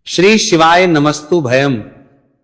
श्री शिवाय नमस्तु भयम।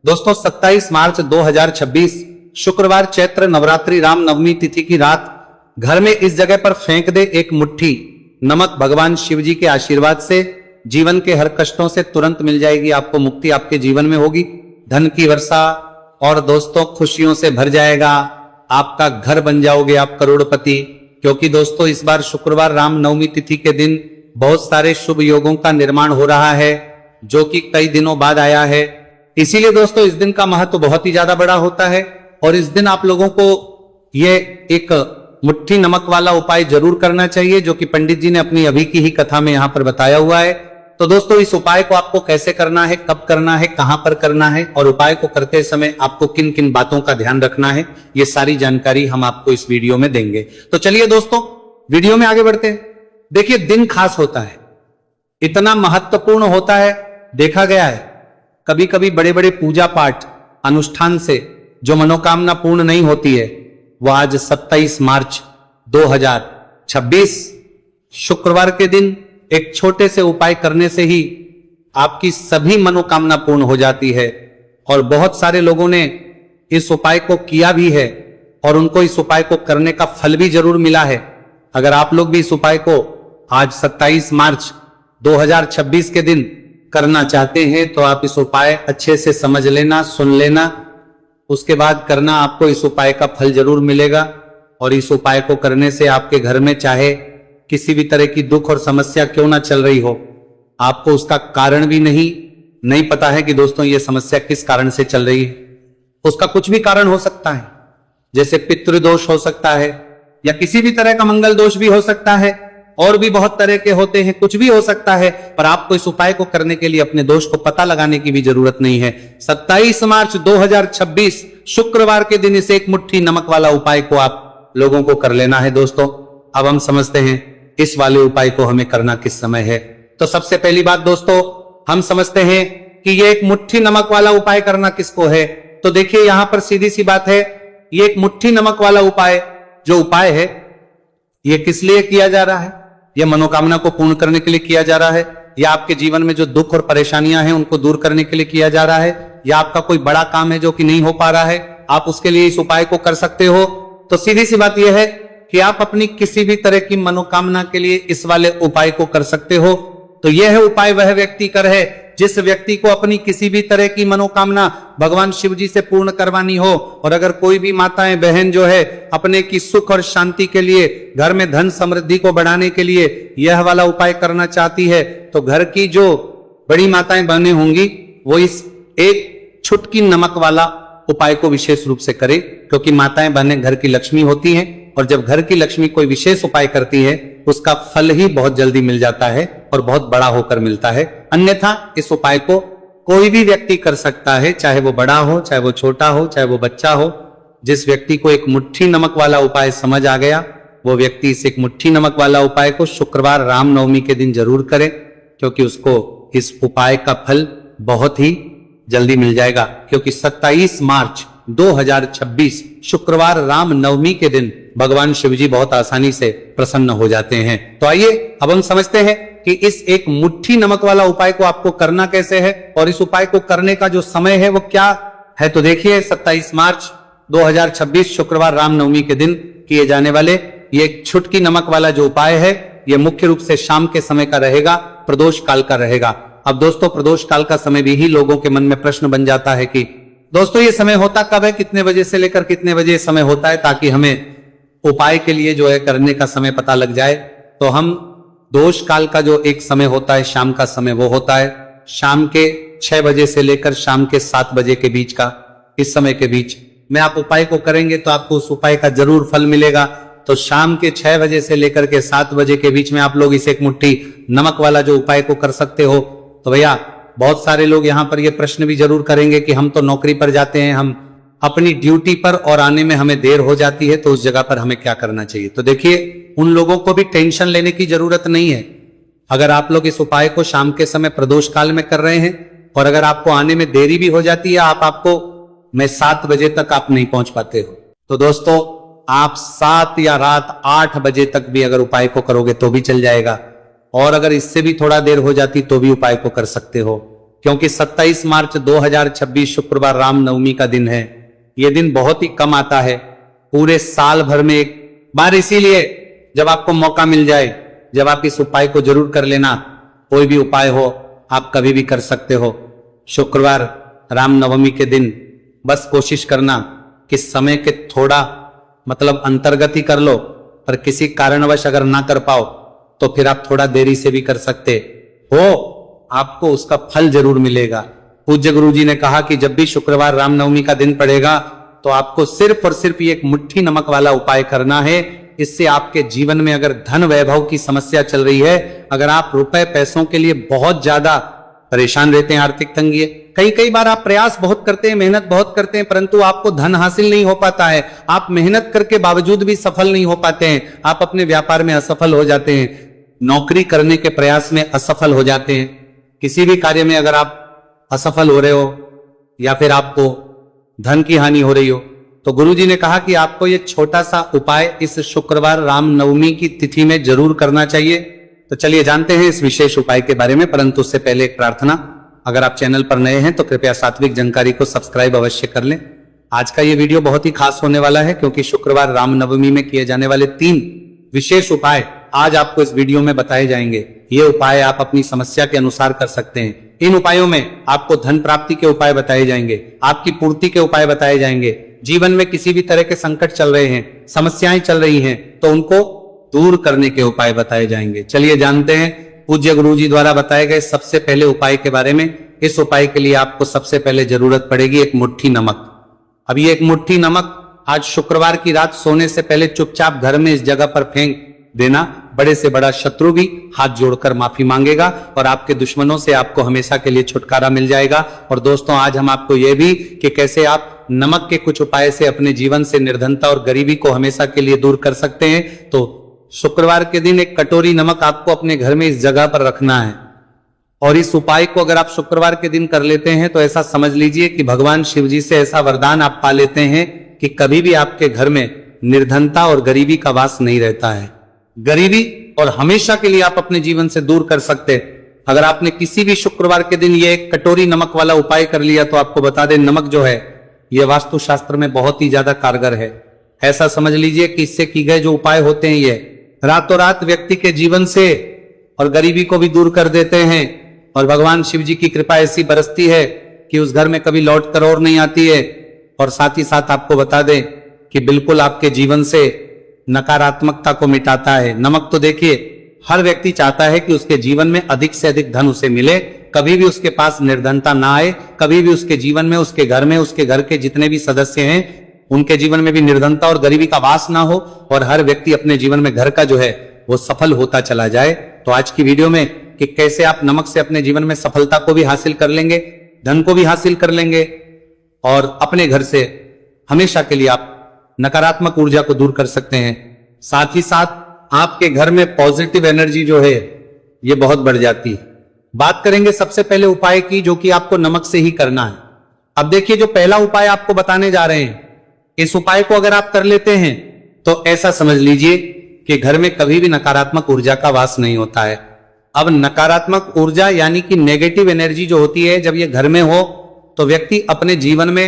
दोस्तों 27 मार्च 2026 शुक्रवार चैत्र नवरात्रि राम नवमी तिथि की रात घर में इस जगह पर फेंक दे एक मुट्ठी नमक। भगवान शिव जी के आशीर्वाद से जीवन के हर कष्टों से तुरंत मिल जाएगी आपको मुक्ति, आपके जीवन में होगी धन की वर्षा और दोस्तों खुशियों से भर जाएगा। आपका घर बन जाओगे आप करोड़पति, क्योंकि दोस्तों इस बार शुक्रवार राम नवमी तिथि के दिन बहुत सारे शुभ योगों का निर्माण हो रहा है जो कि कई दिनों बाद आया है। इसीलिए दोस्तों इस दिन का महत्व बहुत ही ज्यादा बड़ा होता है और इस दिन आप लोगों को ये एक मुट्ठी नमक वाला उपाय जरूर करना चाहिए जो कि पंडित जी ने अपनी अभी की ही कथा में यहां पर बताया हुआ है। तो दोस्तों इस उपाय को आपको कैसे करना है, कब करना है, कहां पर करना है और उपाय को करते समय आपको किन किन बातों का ध्यान रखना है, ये सारी जानकारी हम आपको इस वीडियो में देंगे। तो चलिए दोस्तों वीडियो में आगे बढ़ते हैं। देखिए दिन खास होता है, इतना महत्वपूर्ण होता है। देखा गया है कभी कभी बड़े बड़े पूजा पाठ अनुष्ठान से जो मनोकामना पूर्ण नहीं होती है वो आज 27 मार्च 2026 शुक्रवार के दिन एक छोटे से उपाय करने से ही आपकी सभी मनोकामना पूर्ण हो जाती है। और बहुत सारे लोगों ने इस उपाय को किया भी है और उनको इस उपाय को करने का फल भी जरूर मिला है। अगर आप लोग भी इस उपाय को आज 27 मार्च 2026 के दिन करना चाहते हैं तो आप इस उपाय अच्छे से समझ लेना, सुन लेना, उसके बाद करना। आपको इस उपाय का फल जरूर मिलेगा और इस उपाय को करने से आपके घर में चाहे किसी भी तरह की दुख और समस्या क्यों ना चल रही हो, आपको उसका कारण भी नहीं पता है कि दोस्तों ये समस्या किस कारण से चल रही है। उसका कुछ भी कारण हो सकता है, जैसे पितृदोष हो सकता है या किसी भी तरह का मंगल दोष भी हो सकता है, और भी बहुत तरह के होते हैं, कुछ भी हो सकता है। पर आपको इस उपाय को करने के लिए अपने दोष को पता लगाने की भी जरूरत नहीं है। 27 मार्च 2026 शुक्रवार के दिन इस एक मुट्ठी नमक वाला उपाय को आप लोगों को कर लेना है। दोस्तों अब हम समझते हैं इस वाले उपाय को हमें करना किस समय है। तो सबसे पहली बात दोस्तों हम समझते हैं कि ये एक मुट्ठी नमक वाला उपाय करना किसको है। तो देखिए यहां पर सीधी सी बात है, ये एक मुट्ठी नमक वाला उपाय जो उपाय है ये किस लिए किया जा रहा है? यह मनोकामना को पूर्ण करने के लिए किया जा रहा है, या आपके जीवन में जो दुख और परेशानियां हैं उनको दूर करने के लिए किया जा रहा है, या आपका कोई बड़ा काम है जो कि नहीं हो पा रहा है, आप उसके लिए इस उपाय को कर सकते हो। तो सीधी सी बात यह है कि आप अपनी किसी भी तरह की मनोकामना के लिए इस वाले उपाय को कर सकते हो। तो यह है उपाय वह व्यक्ति कर है जिस व्यक्ति को अपनी किसी भी तरह की मनोकामना भगवान शिव जी से पूर्ण करवानी हो। और अगर कोई भी माताएं बहन जो है अपने की सुख और शांति के लिए, घर में धन समृद्धि को बढ़ाने के लिए यह वाला उपाय करना चाहती है तो घर की जो बड़ी माताएं बहनें होंगी वो इस एक छुटकी नमक वाला उपाय को विशेष रूप से करे, क्योंकि माताएं बहनें घर की लक्ष्मी होती हैं और जब घर की लक्ष्मी कोई विशेष उपाय करती है उसका फल ही बहुत जल्दी मिल जाता है और बहुत बड़ा होकर मिलता है। अन्यथा इस उपाय को कोई भी व्यक्ति कर सकता है, चाहे वो बड़ा हो, चाहे वो छोटा हो, चाहे वो बच्चा हो। जिस व्यक्ति को एक मुट्ठी नमक वाला उपाय समझ आ गया वो व्यक्ति इस एक मुट्ठी नमक वाला उपाय को शुक्रवार रामनवमी के दिन जरूर करे, क्योंकि उसको इस उपाय का फल बहुत ही जल्दी मिल जाएगा। क्योंकि 27 मार्च 2026 शुक्रवार राम नवमी के दिन भगवान शिव जी बहुत आसानी से प्रसन्न हो जाते हैं। तो आइए अब हम समझते हैं कि इस एक मुट्ठी नमक वाला उपाय को आपको करना कैसे है और इस उपाय को करने का जो समय है वो क्या है। तो देखिए 27 मार्च 2026 शुक्रवार रामनवमी के दिन किए जाने वाले ये एक छुटकी नमक वाला जो उपाय है ये मुख्य रूप से शाम के समय का रहेगा, प्रदोष काल का रहेगा। अब दोस्तों प्रदोष काल का समय भी ही लोगों के मन में प्रश्न बन जाता है कि दोस्तों ये समय होता कब है, कितने बजे से लेकर कितने बजे समय होता है, ताकि हमें उपाय के लिए जो है करने का समय पता लग जाए। तो हम दोष काल का जो एक समय होता है शाम का समय, वो होता है शाम के 6 बजे से लेकर शाम के 7 बजे के बीच का। इस समय के बीच में आप उपाय को करेंगे तो आपको उस उपाय का जरूर फल मिलेगा। तो शाम के 6 बजे से लेकर के 7 बजे के बीच में आप लोग इस एक मुट्ठी नमक वाला जो उपाय को कर सकते हो। तो भैया बहुत सारे लोग यहाँ पर ये प्रश्न भी जरूर करेंगे कि हम तो नौकरी पर जाते हैं, हम अपनी ड्यूटी पर और आने में हमें देर हो जाती है, तो उस जगह पर हमें क्या करना चाहिए। तो देखिए उन लोगों को भी टेंशन लेने की जरूरत नहीं है। अगर आप लोग इस उपाय को शाम के समय प्रदोष काल में कर रहे हैं और अगर आपको आने में देरी भी हो जाती है, आपको मैं 7 बजे तक आप नहीं पहुंच पाते हो, तो दोस्तों आप 7 या रात 8 बजे तक भी अगर उपाय को करोगे तो भी चल जाएगा। और अगर इससे भी थोड़ा देर हो जाती तो भी उपाय को कर सकते हो। क्योंकि 27 मार्च 2026 शुक्रवार रामनवमी का दिन है। यह दिन बहुत ही कम आता है पूरे साल भर में एक बार, इसीलिए जब आपको मौका मिल जाए, जब आप इस उपाय को जरूर कर लेना। कोई भी उपाय हो आप कभी भी कर सकते हो। शुक्रवार रामनवमी के दिन बस कोशिश करना कि समय के थोड़ा अंतर्गत ही कर लो, पर किसी कारणवश अगर ना कर पाओ तो फिर आप थोड़ा देरी से भी कर सकते हो, आपको उसका फल जरूर मिलेगा। पूज्य गुरुजी ने कहा कि जब भी शुक्रवार रामनवमी का दिन पड़ेगा तो आपको सिर्फ और सिर्फ ये एक मुट्ठी नमक वाला उपाय करना है। इससे आपके जीवन में अगर धन वैभव की समस्या चल रही है, अगर आप रुपए पैसों के लिए बहुत ज्यादा परेशान रहते हैं, आर्थिक तंगी है, कई बार आप प्रयास बहुत करते हैं, मेहनत बहुत करते हैं, परंतु आपको धन हासिल नहीं हो पाता है, आप मेहनत करके बावजूद भी सफल नहीं हो पाते हैं, आप अपने व्यापार में असफल हो जाते हैं, नौकरी करने के प्रयास में असफल हो जाते हैं, किसी भी कार्य में अगर आप असफल हो रहे हो या फिर आपको धन की हानि हो रही हो, तो गुरुजी ने कहा कि आपको ये छोटा सा उपाय इस शुक्रवार रामनवमी की तिथि में जरूर करना चाहिए। तो चलिए जानते हैं इस विशेष उपाय के बारे में, परंतु उससे पहले एक प्रार्थना। अगर आप चैनल पर नए हैं तो कृपया सात्विक जानकारी को सब्सक्राइब अवश्य कर लें। आज का ये वीडियो बहुत ही खास होने वाला है, क्योंकि शुक्रवार रामनवमी में किए जाने वाले 3 विशेष उपाय आज आपको इस वीडियो में बताए जाएंगे। ये उपाय आप अपनी समस्या के अनुसार कर सकते हैं। इन उपायों में आपको धन प्राप्ति के उपाय बताए जाएंगे, आपकी पूर्ति के उपाय बताए जाएंगे। जीवन में किसी भी तरह के संकट चल रहे हैं, समस्याएं चल रही हैं, तो उनको दूर करने के उपाय बताए जाएंगे। चलिए जानते हैं पूज्य गुरुजी द्वारा बताए गए सबसे पहले उपाय के बारे में। इस उपाय के लिए आपको सबसे पहले जरूरत पड़ेगी एक मुट्ठी नमक। अब ये एक मुट्ठी नमक आज शुक्रवार की रात सोने से पहले चुपचाप घर में इस जगह पर फेंक देना। बड़े से बड़ा शत्रु भी हाथ जोड़कर माफी मांगेगा और आपके दुश्मनों से आपको हमेशा के लिए छुटकारा मिल जाएगा। और दोस्तों, आज हम आपको यह भी कि कैसे आप नमक के कुछ उपाय से अपने जीवन से निर्धनता और गरीबी को हमेशा के लिए दूर कर सकते हैं। तो शुक्रवार के दिन एक कटोरी नमक आपको अपने घर में इस जगह पर रखना है, और इस उपाय को अगर आप शुक्रवार के दिन कर लेते हैं तो ऐसा समझ लीजिए कि भगवान शिव जी से ऐसा वरदान आप पा लेते हैं कि कभी भी आपके घर में निर्धनता और गरीबी का वास नहीं रहता है। गरीबी और हमेशा के लिए आप अपने जीवन से दूर कर सकते। अगर आपने किसी भी शुक्रवार के दिन ये एक कटोरी नमक वाला उपाय कर लिया तो आपको बता दें, नमक जो है ये वास्तु शास्त्र में बहुत ही ज्यादा कारगर है। ऐसा समझ लीजिए कि इससे की गए जो उपाय होते हैं ये रातों रात व्यक्ति के जीवन से और गरीबी को भी दूर कर देते हैं। और भगवान शिव जी की कृपा ऐसी बरसती है कि उस घर में कभी लौट कर और नहीं आती है। और साथ ही साथ आपको बता दें कि बिल्कुल आपके जीवन से नकारात्मकता को मिटाता है। नमक तो देखिए हर व्यक्ति चाहता है कि उसके जीवन में अधिक से अधिक धन उसे मिले, कभी भी उसके पास निर्धनता ना आए, कभी भी उसके जीवन में, उसके घर में, उसके घर के जितने भी सदस्य हैं उनके जीवन में भी निर्धनता और गरीबी का वास ना हो, और हर व्यक्ति अपने जीवन में घर का जो है वो सफल होता चला जाए। तो आज की वीडियो में कि कैसे आप नमक से अपने जीवन में सफलता को भी हासिल कर लेंगे, धन को भी हासिल कर लेंगे, और अपने घर से हमेशा के लिए आप नकारात्मक ऊर्जा को दूर कर सकते हैं। साथ ही साथ आपके घर में पॉजिटिव एनर्जी जो है ये बहुत बढ़ जाती है। बात करेंगे सबसे पहले उपाय की, जो कि आपको नमक से ही करना है। अब देखिए, जो पहला उपाय आपको बताने जा रहे हैं, इस उपाय को अगर आप कर लेते हैं तो ऐसा समझ लीजिए कि घर में कभी भी नकारात्मक ऊर्जा का वास नहीं होता है। अब नकारात्मक ऊर्जा यानी कि नेगेटिव एनर्जी जो होती है, जब ये घर में हो तो व्यक्ति अपने जीवन में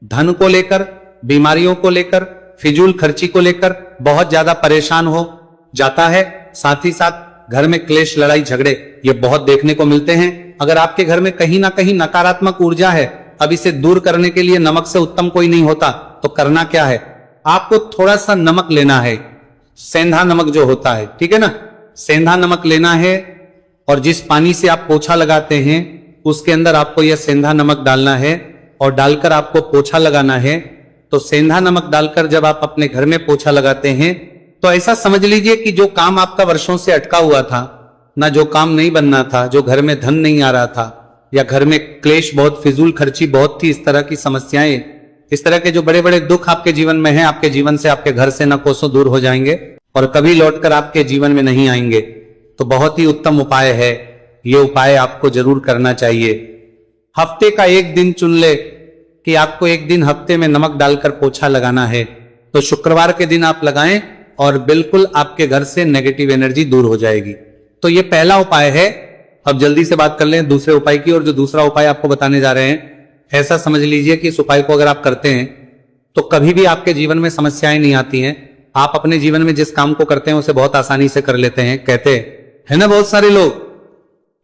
धन को लेकर, बीमारियों को लेकर, फिजूल खर्ची को लेकर बहुत ज्यादा परेशान हो जाता है। साथ ही साथ घर में क्लेश, लड़ाई झगड़े ये बहुत देखने को मिलते हैं। अगर आपके घर में कहीं ना कहीं नकारात्मक ऊर्जा है, अब इसे दूर करने के लिए नमक से उत्तम कोई नहीं होता। तो करना क्या है, आपको थोड़ा सा नमक लेना है, सेंधा नमक जो होता है, ठीक है ना, सेंधा नमक लेना है, और जिस पानी से आप पोछा लगाते हैं उसके अंदर आपको यह सेंधा नमक डालना है, और डालकर आपको पोछा लगाना है। तो सेंधा नमक डालकर जब आप अपने घर में पोछा लगाते हैं तो ऐसा समझ लीजिए कि जो काम आपका वर्षों से अटका हुआ था ना, जो काम नहीं बनना था, जो घर में धन नहीं आ रहा था, या घर में क्लेश बहुत, फिजूल खर्ची बहुत थी, इस तरह की समस्याएं, इस तरह के जो बड़े बड़े दुख आपके जीवन में हैं, आपके जीवन से, आपके घर से न कोसों दूर हो जाएंगे और कभी लौटकर आपके जीवन में नहीं आएंगे। तो बहुत ही उत्तम उपाय है, ये उपाय आपको जरूर करना चाहिए। हफ्ते का एक दिन चुन ले कि आपको एक दिन हफ्ते में नमक डालकर पोछा लगाना है, तो शुक्रवार के दिन आप लगाएं और बिल्कुल आपके घर से नेगेटिव एनर्जी दूर हो जाएगी। तो ये पहला उपाय है। अब जल्दी से बात कर लें दूसरे उपाय की। और जो दूसरा उपाय आपको बताने जा रहे हैं, ऐसा समझ लीजिए कि इस उपाय को अगर आप करते हैं तो कभी भी आपके जीवन में समस्याएं नहीं आती हैं। आप अपने जीवन में जिस काम को करते हैं उसे बहुत आसानी से कर लेते हैं। कहते हैं ना बहुत सारे लोग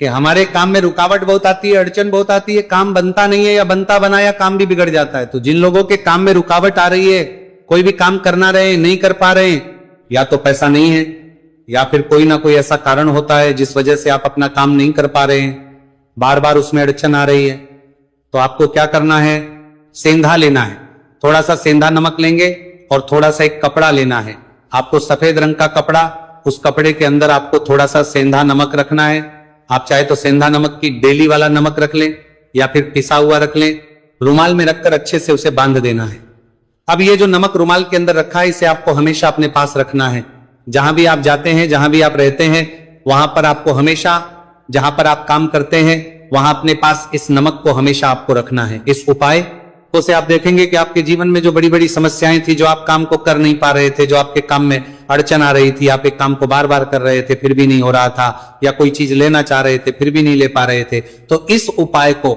कि हमारे काम में रुकावट बहुत आती है, अड़चन बहुत आती है, काम बनता नहीं है, या बनता बनाया काम भी बिगड़ जाता है। तो जिन लोगों के काम में रुकावट आ रही है, कोई भी काम करना रहे नहीं कर पा रहे हैं, या तो पैसा नहीं है या फिर कोई ना कोई ऐसा कारण होता है जिस वजह से आप अपना काम नहीं कर पा रहे हैं, बार बार उसमें अड़चन आ रही है, तो आपको क्या करना है, सेंधा लेना है। थोड़ा सा सेंधा नमक लेंगे और थोड़ा सा एक कपड़ा लेना है। आपको सफेद रंग का कपड़ा, उस कपड़े के अंदर आपको थोड़ा सा सेंधा नमक रखना है। आप चाहे तो सेंधा नमक की डेली वाला नमक रख लें या फिर पिसा हुआ रख लें। रुमाल में रखकर अच्छे से उसे बांध देना है। अब ये जो नमक रुमाल के अंदर रखा है, इसे आपको हमेशा अपने पास रखना है। जहां भी आप जाते हैं, जहां भी आप रहते हैं, वहां पर आपको हमेशा, जहां पर आप काम करते हैं वहां अपने पास इस नमक को हमेशा आपको रखना है। इस उपाय से आप देखेंगे कि आपके जीवन में जो बड़ी बड़ी समस्याएं थी, जो आप काम को कर नहीं पा रहे थे, जो आपके काम में अड़चन आ रही थी, आप एक काम को बार बार कर रहे थे फिर भी नहीं हो रहा था, या कोई चीज लेना चाह रहे थे फिर भी नहीं ले पा रहे थे, तो इस उपाय को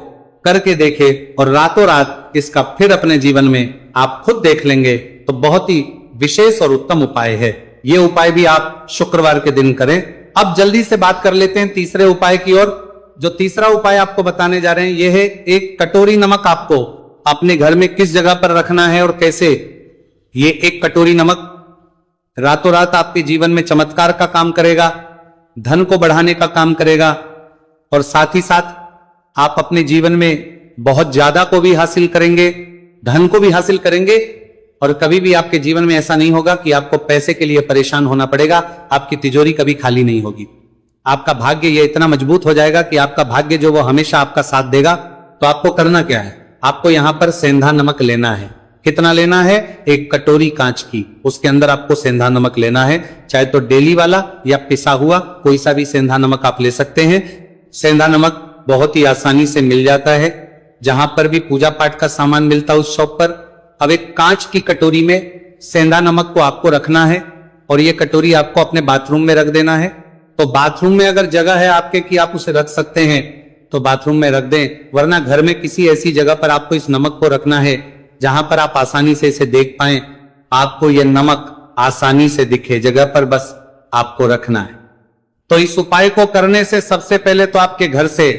करके देखे और रातों रात इसका फिर अपने जीवन में आप खुद देख लेंगे। तो बहुत ही विशेष और उत्तम उपाय है। ये उपाय भी आप शुक्रवार के दिन करें। अब जल्दी से बात कर लेते हैं तीसरे उपाय की ओर। जो तीसरा उपाय आपको बताने जा रहे हैं, यह है एक कटोरी नमक आपको अपने घर में किस जगह पर रखना है और कैसे। ये एक कटोरी नमक रातों रात आपके जीवन में चमत्कार का काम करेगा, धन को बढ़ाने का काम करेगा, और साथ ही साथ आप अपने जीवन में बहुत ज्यादा को भी हासिल करेंगे, धन को भी हासिल करेंगे, और कभी भी आपके जीवन में ऐसा नहीं होगा कि आपको पैसे के लिए परेशान होना पड़ेगा। आपकी तिजोरी कभी खाली नहीं होगी। आपका भाग्य ये इतना मजबूत हो जाएगा कि आपका भाग्य जो वो हमेशा आपका साथ देगा। तो आपको करना क्या है, आपको यहां पर सेंधा नमक लेना है। कितना लेना है, एक कटोरी कांच की, उसके अंदर आपको सेंधा नमक लेना है। चाहे तो डेली वाला या पिसा हुआ कोई सा भी सेंधा नमक आप ले सकते हैं। सेंधा नमक बहुत ही आसानी से मिल जाता है, जहां पर भी पूजा पाठ का सामान मिलता है उस शॉप पर। अब एक कांच की कटोरी में सेंधा नमक को आपको रखना है, और ये कटोरी आपको अपने बाथरूम में रख देना है। तो बाथरूम में अगर जगह है आपके कि आप उसे रख सकते हैं तो बाथरूम में रख दें, वरना घर में किसी ऐसी जगह पर आपको इस नमक को रखना है जहां पर आप आसानी से इसे देख पाएं, आपको यह नमक आसानी से दिखे, जगह पर बस आपको रखना है। तो इस उपाय को करने से सबसे पहले तो आपके घर से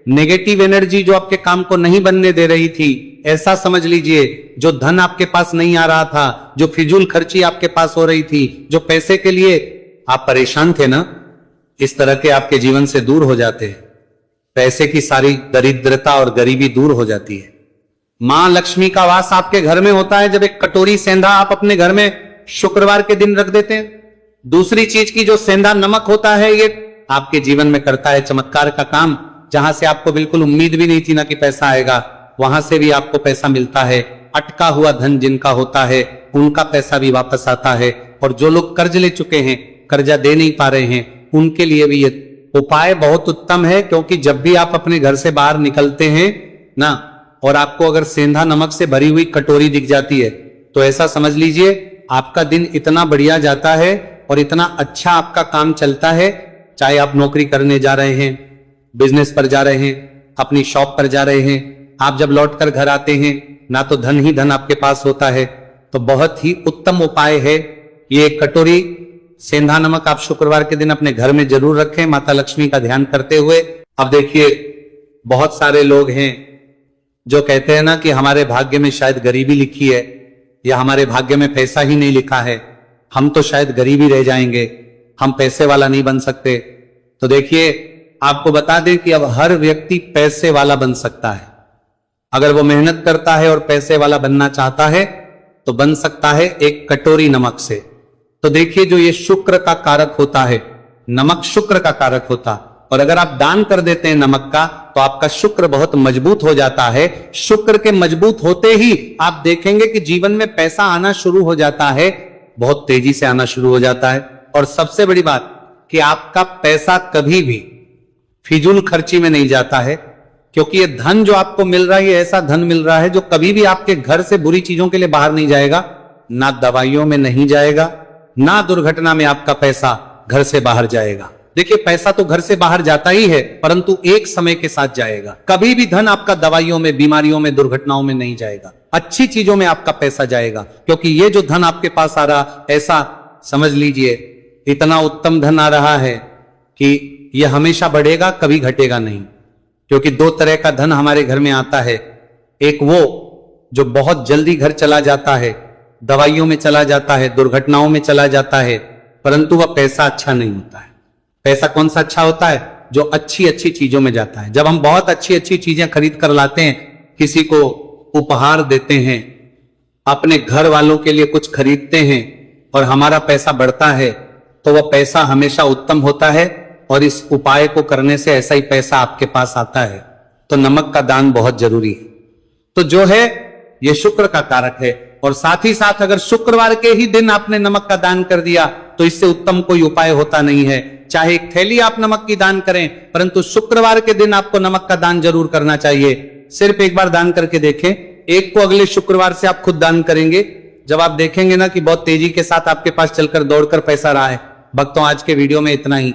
नेगेटिव एनर्जी जो आपके काम को नहीं बनने दे रही थी, ऐसा समझ लीजिए जो धन आपके पास नहीं आ रहा था, जो फिजूल खर्ची आपके पास हो रही थी, जो पैसे के लिए आप परेशान थे ना, इस तरह के आपके जीवन से दूर हो जाते हैं। पैसे की सारी दरिद्रता और गरीबी दूर हो जाती है। मां लक्ष्मी का वास आपके घर में होता है जब एक कटोरी सेंधा आप अपने घर में शुक्रवार के दिन रख देते हैं। दूसरी चीज की जो सेंधा नमक होता है, ये आपके जीवन में करता है चमत्कार का काम। जहां से आपको बिल्कुल उम्मीद भी नहीं थी ना कि पैसा आएगा, वहां से भी आपको पैसा मिलता है। अटका हुआ धन जिनका होता है उनका पैसा भी वापस आता है, और जो लोग कर्ज ले चुके हैं, कर्जा दे नहीं पा रहे हैं, उनके लिए भी ये उपाय बहुत उत्तम है। क्योंकि जब भी आप अपने घर से बाहर निकलते हैं ना, और आपको अगर सेंधा नमक से भरी हुई कटोरी दिख जाती है, तो ऐसा समझ लीजिए आपका दिन इतना बढ़िया जाता है और इतना अच्छा आपका काम चलता है। चाहे आप नौकरी करने जा रहे हैं, बिजनेस पर जा रहे हैं, अपनी शॉप पर जा रहे हैं, आप जब लौट कर घर आते हैं ना, तो धन ही धन आपके पास होता है। तो बहुत ही उत्तम उपाय है ये कटोरी सेंधा नमक। आप शुक्रवार के दिन अपने घर में जरूर रखें, माता लक्ष्मी का ध्यान करते हुए। अब देखिए, बहुत सारे लोग हैं जो कहते हैं ना कि हमारे भाग्य में शायद गरीबी लिखी है, या हमारे भाग्य में पैसा ही नहीं लिखा है, हम तो शायद गरीबी रह जाएंगे, हम पैसे वाला नहीं बन सकते। तो देखिए, आपको बता दें कि अब हर व्यक्ति पैसे वाला बन सकता है। अगर वो मेहनत करता है और पैसे वाला बनना चाहता है तो बन सकता है एक कटोरी नमक से। तो देखिए, जो ये शुक्र का कारक होता है, नमक शुक्र का कारक होता, और अगर आप दान कर देते हैं नमक का, तो आपका शुक्र बहुत मजबूत हो जाता है। शुक्र के मजबूत होते ही आप देखेंगे कि जीवन में पैसा आना शुरू हो जाता है, बहुत तेजी से आना शुरू हो जाता है। और सबसे बड़ी बात कि आपका पैसा कभी भी फिजूल खर्ची में नहीं जाता है, क्योंकि ये धन जो आपको मिल रहा है, ये ऐसा धन मिल रहा है जो कभी भी आपके घर से बुरी चीजों के लिए बाहर नहीं जाएगा, ना दवाइयों में नहीं जाएगा, ना दुर्घटना में आपका पैसा घर से बाहर जाएगा। देखिए, पैसा तो घर से बाहर जाता ही है, परंतु एक समय के साथ जाएगा। कभी भी धन आपका दवाइयों में, बीमारियों में, दुर्घटनाओं में नहीं जाएगा, अच्छी चीजों में आपका पैसा जाएगा। क्योंकि ये जो धन आपके पास आ रहा, ऐसा समझ लीजिए इतना उत्तम धन आ रहा है कि यह हमेशा बढ़ेगा, कभी घटेगा नहीं। क्योंकि दो तरह का धन हमारे घर में आता है। एक वो जो बहुत जल्दी घर चला जाता है, दवाइयों में चला जाता है, दुर्घटनाओं में चला जाता है, परंतु वह पैसा अच्छा नहीं होता है। पैसा कौन सा अच्छा होता है? जो अच्छी अच्छी चीजों में जाता है। जब हम बहुत अच्छी अच्छी चीजें खरीद कर लाते हैं, किसी को उपहार देते हैं, अपने घर वालों के लिए कुछ खरीदते हैं और हमारा पैसा बढ़ता है, तो वह पैसा हमेशा उत्तम होता है। और इस उपाय को करने से ऐसा ही पैसा आपके पास आता है। तो नमक का दान बहुत जरूरी है। तो जो है ये शुक्र का कारक है। और साथ ही साथ अगर शुक्रवार के ही दिन आपने नमक का दान कर दिया तो इससे उत्तम कोई उपाय होता नहीं है। चाहे एक थैली आप नमक की दान करें, परंतु शुक्रवार के दिन आपको नमक का दान जरूर करना चाहिए। सिर्फ एक बार दान करके देखें। एक को अगले शुक्रवार से आप खुद दान करेंगे, जब आप देखेंगे ना कि बहुत तेजी के साथ आपके पास चलकर दौड़कर पैसा रहा है। भक्तों, आज के वीडियो में इतना ही।